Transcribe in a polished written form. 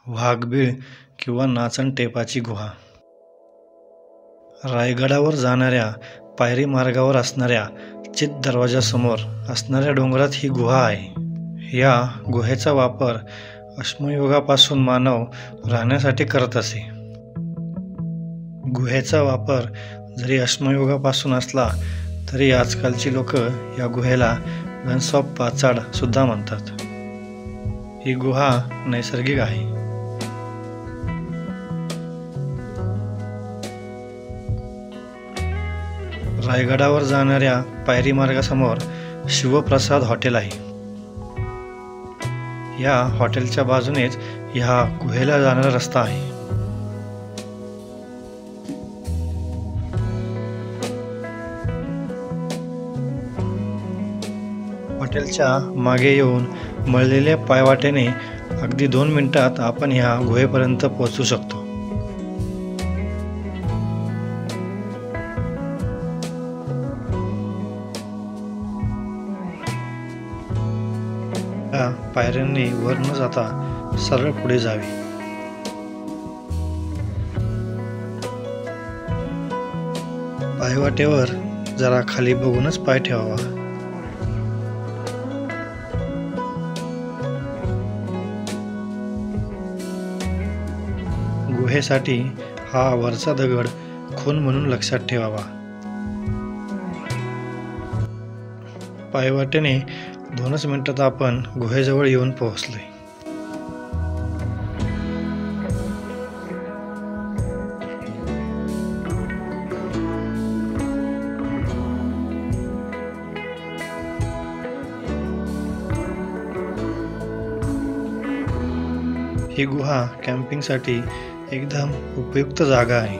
वाघबीळ किंवा नाचनटेपाची गुहा. रायगडावर जाणाऱ्या पायरी मार्गावर असणाऱ्या चित दरवाजासमोर असणाऱ्या डोंगरात ही गुहा आहे. या गुहेचा वापर अश्मयुगापासून मानव राहण्यासाठी करत असे. गुहेचा वापर जरी अश्मयुगापासून असला तरी आजकालची लोक या गुहेला गन्स ऑफ पाचाड सुद्धा म्हणतात. ही गुहा नैसर्गिक आहे. रायगडावर जाणाऱ्या पायरी मार्गासमोर शिवप्रसाद हॉटेल आहे. या हॉटेलच्या बाजूनेच ह्या गुहेला जाणारा रस्ता आहे. हॉटेलच्या मागे येऊन मळलेल्या पायवाटेने अगदी 2 मिनिटात आपण ह्या गुहेपर्यंत पोहोचू शकतो. या पायऱ्यांनी वर न जाता सरळ पुढे जावे. पायवाटेवर जरा खाली बघूनच पाय ठेवावा. गुहेसाठी हा वरचा दगड खून म्हणून लक्षात ठेवावा. पायवाटेने 2च मिनिटात आपण गुहेजवळ येऊन पोहोचलोय. ही गुहा कॅम्पिंगसाठी एकदम उपयुक्त जागा आहे.